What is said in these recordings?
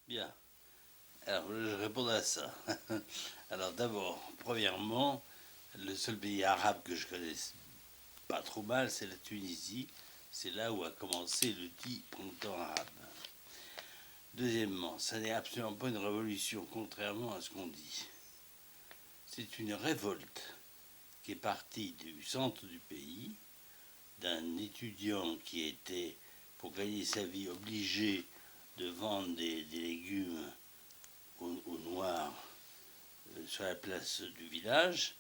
Bien. Alors, je réponds à ça. Alors, d'abord, premièrement, le seul pays arabe que je connais pas trop mal, c'est la Tunisie. C'est là où a commencé le dit printemps arabe. Deuxièmement, ça n'est absolument pas une révolution, contrairement à ce qu'on dit. C'est une révolte qui est partie du centre du pays, d'un étudiant qui était, pour gagner sa vie, obligé de vendre des légumes aux Noirs sur la place du village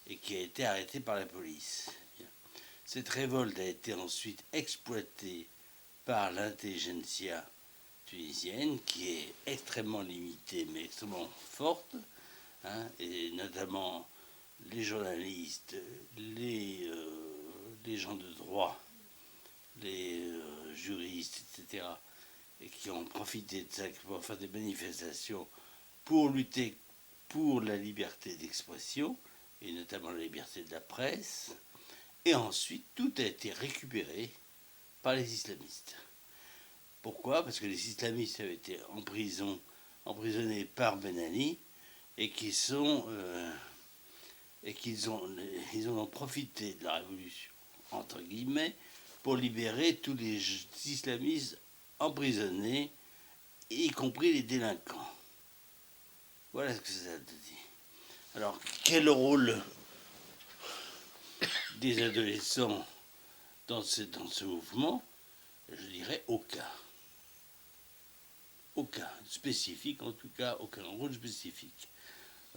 et qui a été arrêté par la police. Cette révolte a été ensuite exploitée par l'intelligentsia tunisienne, qui est extrêmement limitée mais extrêmement forte, hein, et notamment les journalistes, les gens de droit, les juristes, etc., et qui ont profité de ça pour faire des manifestations pour lutter pour la liberté d'expression, et notamment la liberté de la presse. Et ensuite, tout a été récupéré par les islamistes. Pourquoi? Parce que les islamistes avaient été emprisonnés par Ben Ali et qu'ils ont profité de la révolution, entre guillemets, pour libérer tous les islamistes emprisonnés, y compris les délinquants. Voilà ce que ça te dit. Alors, quel rôle des adolescents dans ce mouvement? Je dirais aucun. Aucun. Spécifique, en tout cas, aucun rôle spécifique.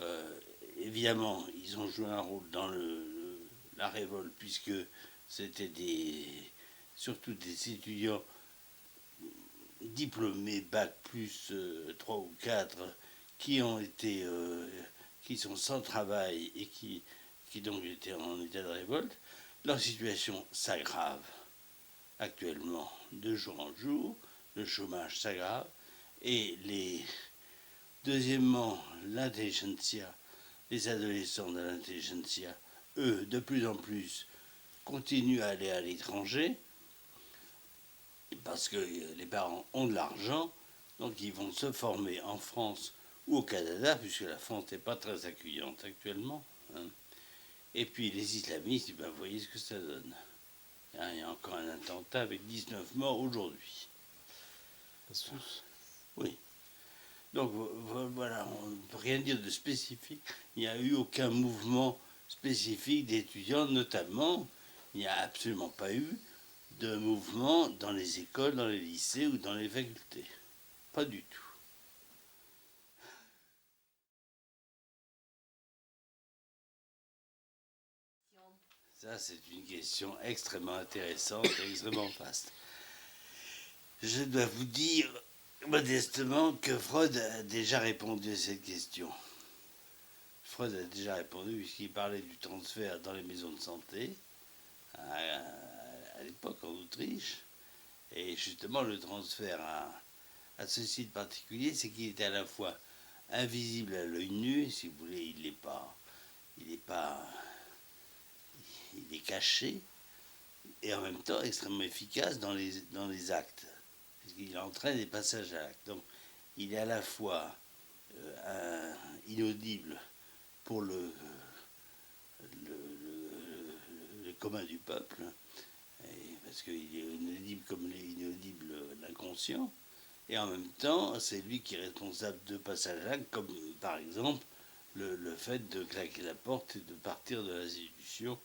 Euh, Évidemment, ils ont joué un rôle dans la révolte, puisque c'était surtout des étudiants diplômés bac plus 3 ou 4 qui qui sont sans travail et qui donc étaient en état de révolte. Leur situation s'aggrave actuellement de jour en jour, le chômage s'aggrave et deuxièmement, l'intelligentsia, les adolescents de l'intelligentsia, eux, de plus en plus, continuent à aller à l'étranger parce que les parents ont de l'argent, donc ils vont se former en France ou au Canada, puisque la France n'est pas très accueillante actuellement. Hein. Et puis les islamistes, ben, vous voyez ce que ça donne. Hein, il y a encore un attentat avec 19 morts aujourd'hui. Oui. Donc voilà, on ne peut rien dire de spécifique. Il n'y a eu aucun mouvement spécifique d'étudiants, notamment. Il n'y a absolument pas eu de mouvement dans les écoles, dans les lycées ou dans les facultés. Pas du tout. Ça, c'est une question extrêmement intéressante et extrêmement vaste. Je dois vous dire modestement que Freud a déjà répondu à cette question. Freud a déjà répondu puisqu'il parlait du transfert dans les maisons de santé à l'époque en Autriche. Et justement, le transfert à ce site particulier, c'est qu'il était à la fois invisible à l'œil nu, si vous voulez, il est pas, il est caché, et en même temps extrêmement efficace dans les actes, puisqu'il entraîne des passages à l'acte. Donc, il est à la fois inaudible pour le commun du peuple, parce qu'il est inaudible comme il est inaudible l'inconscient, et en même temps, c'est lui qui est responsable de passages à l'acte, comme par exemple le fait de claquer la porte et de partir de l'institution,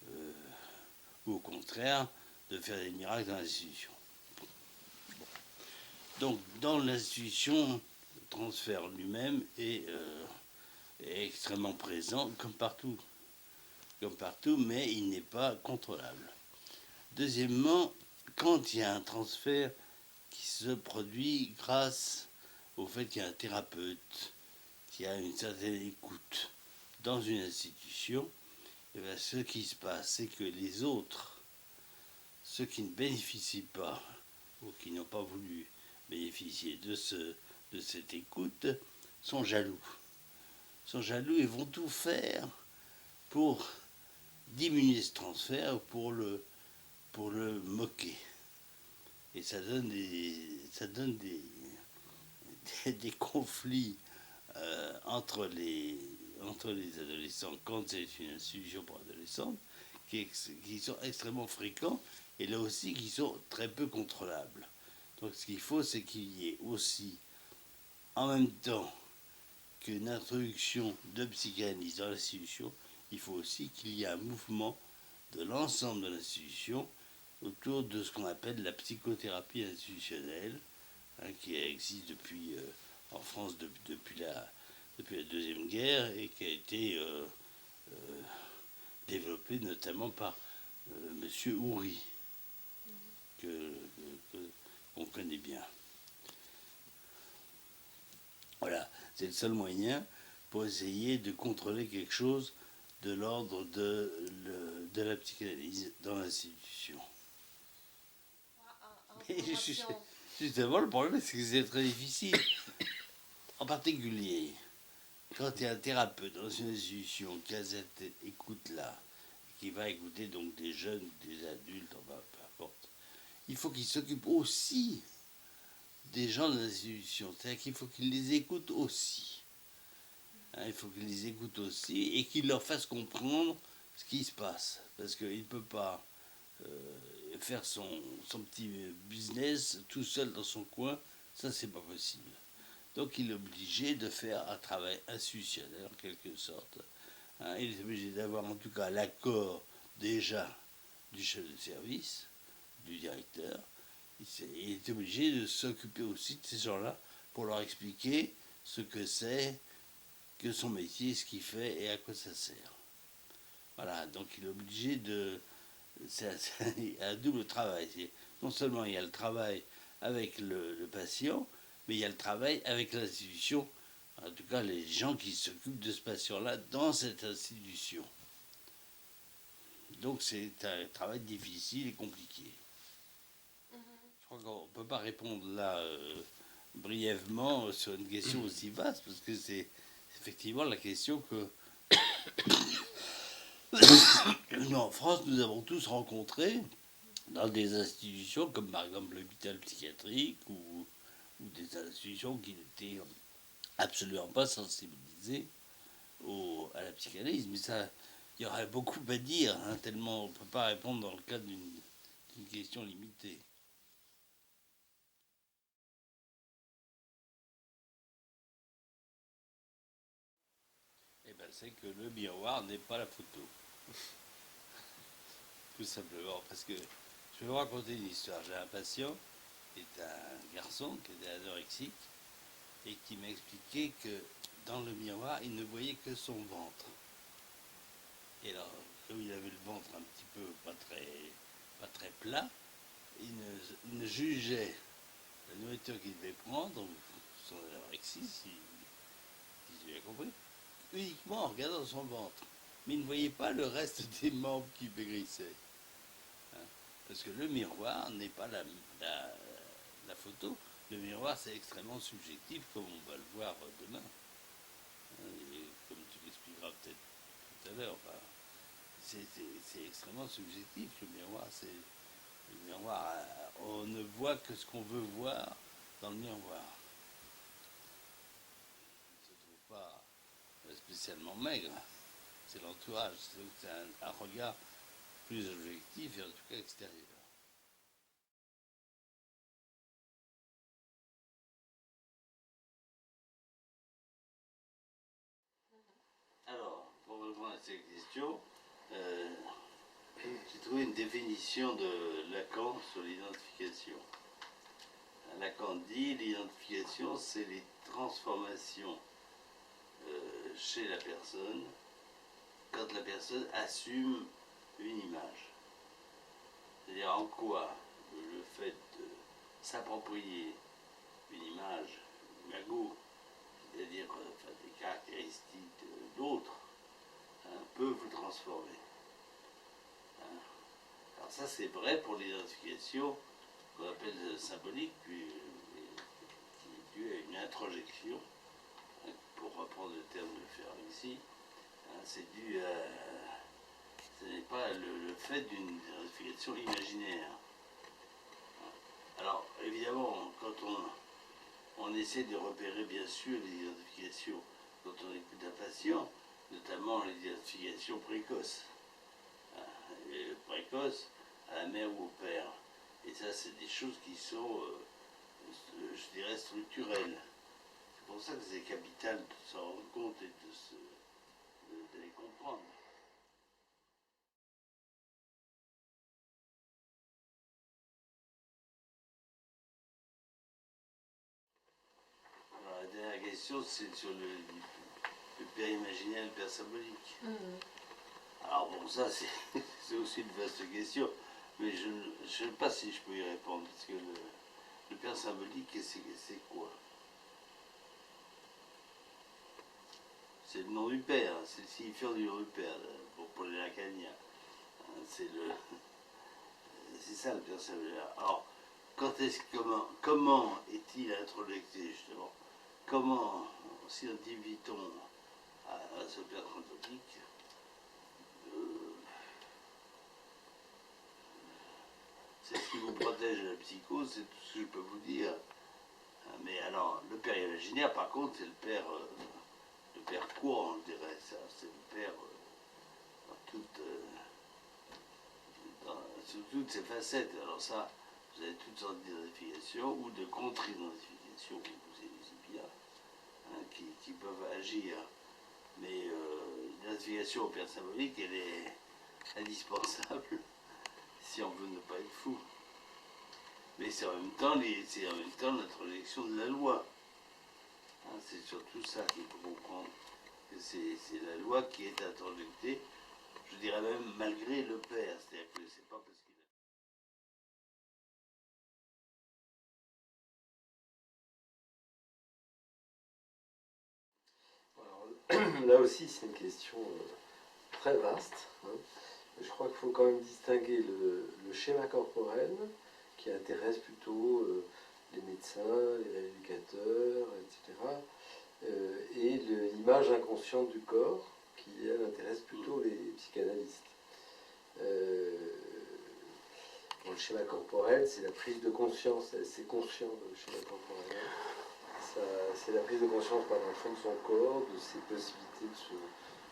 euh, ou au contraire, de faire des miracles dans l'institution. Donc, dans l'institution, le transfert lui-même est extrêmement présent, comme partout, mais il n'est pas contrôlable. Deuxièmement, quand il y a un transfert qui se produit grâce au fait qu'il y a un thérapeute qui a une certaine écoute dans une institution, et bien ce qui se passe, c'est que les autres, ceux qui ne bénéficient pas ou qui n'ont pas voulu bénéficier de cette écoute, sont jaloux. Sont jaloux et vont tout faire pour diminuer ce transfert, pour le moquer. Et ça donne des conflits entre les adolescents quand c'est une institution pour adolescents qui sont extrêmement fréquents et là aussi qui sont très peu contrôlables. Donc ce qu'il faut, c'est qu'il y ait aussi, en même temps qu'une introduction de psychanalyse dans l'institution, il faut aussi qu'il y ait un mouvement de l'ensemble de l'institution autour de ce qu'on appelle la psychothérapie institutionnelle, qui existe depuis, en France depuis la Deuxième Guerre et qui a été développée notamment par M. Houry, qu'on connaît bien. Voilà, c'est le seul moyen pour essayer de contrôler quelque chose de l'ordre de la psychanalyse dans l'institution. Justement, le problème, c'est que c'est très difficile. En particulier, quand il y a un thérapeute dans une institution qui a cette écoute-là, qui va écouter donc des jeunes, des adultes, enfin, peu importe, il faut qu'il s'occupe aussi des gens de l'institution. C'est-à-dire qu'il faut qu'il les écoute aussi. Il faut qu'il les écoute aussi et qu'il leur fasse comprendre ce qui se passe. Parce qu'il ne peut pas faire son petit business tout seul dans son coin. Ça, c'est pas possible. Donc il est obligé de faire un travail institutionnel en quelque sorte. Il est obligé d'avoir en tout cas l'accord déjà du chef de service, du directeur. Il est obligé de s'occuper aussi de ces gens-là pour leur expliquer ce que c'est, que son métier, ce qu'il fait et à quoi ça sert. Voilà, donc il est obligé de... C'est un double travail. Non seulement il y a le travail avec le patient, mais il y a le travail avec l'institution, en tout cas les gens qui s'occupent de ce patient-là dans cette institution. Donc c'est un travail difficile et compliqué. Je crois qu'on ne peut pas répondre là brièvement sur une question aussi vaste, parce que c'est effectivement la question que nous, en France, nous avons tous rencontré dans des institutions comme par exemple l'hôpital psychiatrique ou des institutions qui n'étaient absolument pas sensibilisées à la psychanalyse. Mais ça, il y aurait beaucoup à dire, tellement on ne peut pas répondre dans le cadre d'une question limitée. Eh bien, c'est que le miroir n'est pas la photo. Tout simplement, parce que je vais vous raconter une histoire. J'ai un patient qui est un garçon qui était anorexique et qui m'a expliqué que dans le miroir, il ne voyait que son ventre. Et alors, comme il avait le ventre un petit peu pas très plat, il ne jugeait la nourriture qu'il devait prendre, son anorexie, si j'ai bien compris, uniquement en regardant son ventre. Mais il ne voyait pas le reste des membres qui maigrissaient. Parce que le miroir n'est pas la photo. Le miroir, c'est extrêmement subjectif, comme on va le voir demain. Et comme tu l'expliqueras peut-être tout à l'heure. Enfin, c'est extrêmement subjectif, le miroir. Le miroir, on ne voit que ce qu'on veut voir dans le miroir. On ne se trouve pas spécialement maigre. C'est l'entourage. C'est un regard plus objectif et en tout cas extérieur. Alors, pour répondre à cette question, j'ai trouvé une définition de Lacan sur l'identification. Lacan dit l'identification, c'est les transformations chez la personne quand la personne assume une image. C'est-à-dire en quoi le fait de s'approprier une image, une imago, c'est-à-dire des caractéristiques d'autres, peut vous transformer. Alors ça c'est vrai pour l'identification qu'on appelle symbolique, puis qui est due à une introjection, pour reprendre le terme de Ferenczi, c'est dû à... Ce n'est pas le fait d'une identification imaginaire. Alors évidemment, quand on essaie de repérer bien sûr les identifications dont on écoute un patient, notamment les identifications précoces. Et précoces à la mère ou au père. Et ça, c'est des choses qui sont, je dirais, structurelles. C'est pour ça que c'est capital de s'en rendre compte et de les comprendre. Alors, la dernière question, c'est sur le père imaginaire et le père symbolique. Alors bon, ça, c'est aussi une vaste question, mais je ne sais pas si je peux y répondre, parce que le père symbolique, c'est quoi? C'est le nom du père, c'est le signifiant du nom du père, pour les lacaniens. C'est ça le père symbolique. Alors, comment est-il introducté, justement? Comment s'identifie-t-on à ce père symbolique? C'est ce qui vous protège de la psychose, c'est tout ce que je peux vous dire. Mais alors, le père imaginaire, par contre, c'est le père quoi, on dirait ça. C'est le père sous toutes ses facettes. Alors ça, vous avez toutes sortes d'identifications ou de contre-identifications, vous savez bien, hein, qui peuvent agir. Mais l'identification au père symbolique, elle est indispensable si on veut ne pas être fou. Mais c'est en même temps, l'introduction de la loi. Hein, c'est surtout ça qu'il faut comprendre. C'est la loi qui est introduite, je dirais même malgré le père. C'est-à-dire que c'est pas parce qu'il Alors, là aussi, c'est une question très vaste. Hein. Je crois qu'il faut quand même distinguer le schéma corporel, qui intéresse plutôt les médecins, les rééducateurs, etc., et l'image inconsciente du corps, qui, elle, intéresse plutôt les psychanalystes. Bon, le schéma corporel, c'est la prise de conscience, c'est conscient, le schéma corporel. C'est la prise de conscience par l'enfant de son corps, de ses possibilités de se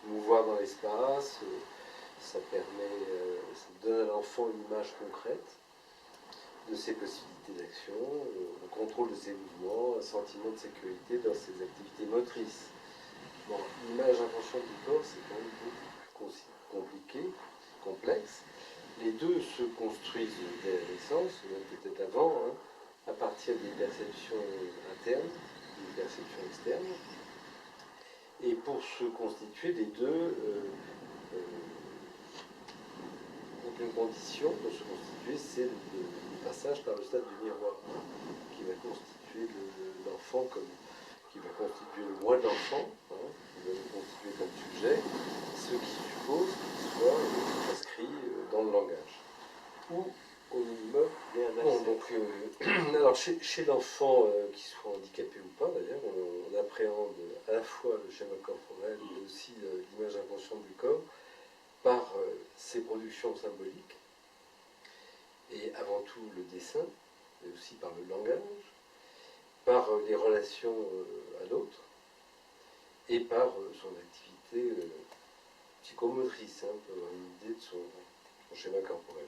mouvoir dans l'espace. Ça donne à l'enfant une image concrète de ses possibilités d'action, un contrôle de ses mouvements, un sentiment de sécurité dans ses activités motrices. Bon, l'image inconsciente du corps, c'est quand même beaucoup plus compliqué, complexe. Les deux se construisent dès la naissance, même peut-être avant, hein, à partir des perceptions internes, des perceptions externes. Et pour se constituer, les deux ont une condition pour se constituer, c'est le passage par le stade du miroir, hein, qui va constituer l'enfant qui va constituer le moi de l'enfant, hein, qui va le constituer comme sujet, ce qui suppose qu'il soit inscrit dans le langage. Ou au minimum, il y a un accès. Bon, donc, alors chez l'enfant, qu'il soit handicapé ou pas d'ailleurs, on appréhende à la fois le schéma corporel, mais aussi l'image inconsciente du corps, par ses productions symboliques, et avant tout le dessin, mais aussi par le langage, par les relations à l'autre, et par son activité psychomotrice, hein, pour avoir une idée de son schéma corporel.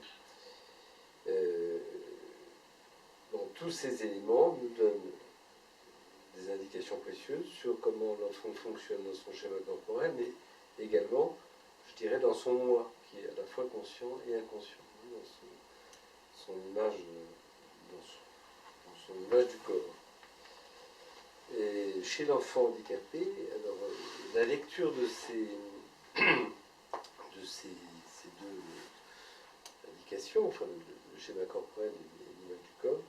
Donc tous ces éléments nous donnent des indications précieuses sur comment l'enfant fonctionne dans son schéma corporel, mais également, je dirais, dans son moi, qui est à la fois conscient et inconscient, dans son image, dans son image du corps. Et chez l'enfant handicapé, alors, la lecture de ces deux indications, enfin le schéma corporel et l'image du corps,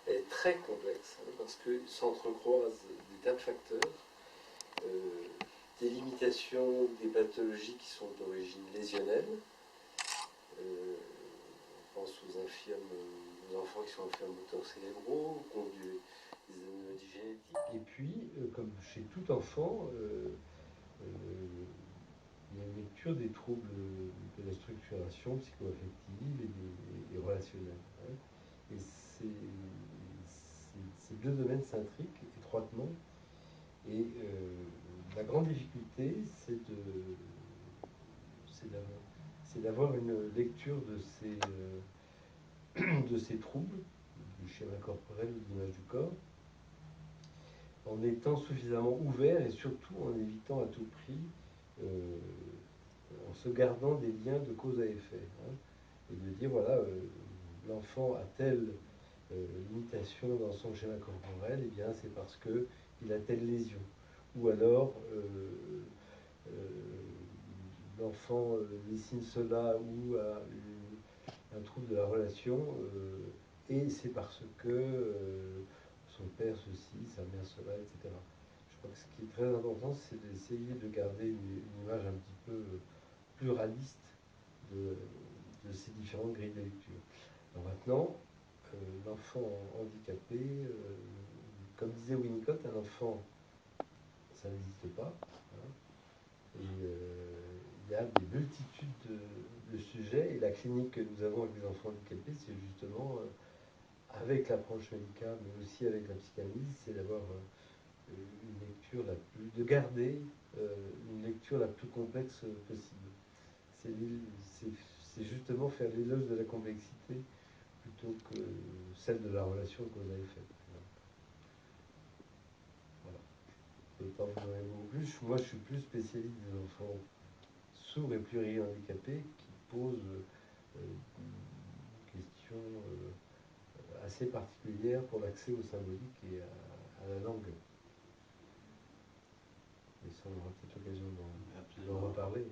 est très complexe, hein, parce que s'entrecroisent des tas de facteurs, des limitations, des pathologies qui sont d'origine lésionnelle. On pense aux enfants qui sont infirmes moteurs cérébraux, qui ont des anomalies génétiques. Et puis, comme chez tout enfant, il y a une lecture des troubles de la structuration psycho-affective et relationnelle. Hein. Et ces deux domaines s'intriquent étroitement. Et la grande difficulté, c'est d'avoir une lecture de ces troubles, du schéma corporel ou de l'image du corps, en étant suffisamment ouvert et surtout en évitant à tout prix, en se gardant des liens de cause à effet. Hein, et de dire, voilà, l'enfant a telle limitation dans son schéma corporel, et bien c'est parce qu'il a telle lésion. Ou alors, l'enfant dessine cela ou a un trouble de la relation, et c'est parce que son père ceci, sa mère cela, etc. Je crois que ce qui est très important, c'est d'essayer de garder une image un petit peu pluraliste de ces différentes grilles de lecture. Alors maintenant, l'enfant handicapé, comme disait Winnicott, un enfant, ça n'existe pas. Hein, et il y a des multitudes de sujets, et la clinique que nous avons avec les enfants handicapés, c'est justement, avec l'approche médicale, mais aussi avec la psychanalyse, c'est d'avoir une lecture la plus, de garder une lecture la plus complexe possible. C'est justement faire l'éloge de la complexité plutôt que celle de la relation qu'on avait faite. Voilà. Je ne peux pas vous donner beaucoup plus. Moi, je suis plus spécialiste des enfants sourds et plurihandicapés qui posent une question assez particulière pour l'accès au symbolique et à la langue. Et ça, on aura peut-être l'occasion d'en reparler.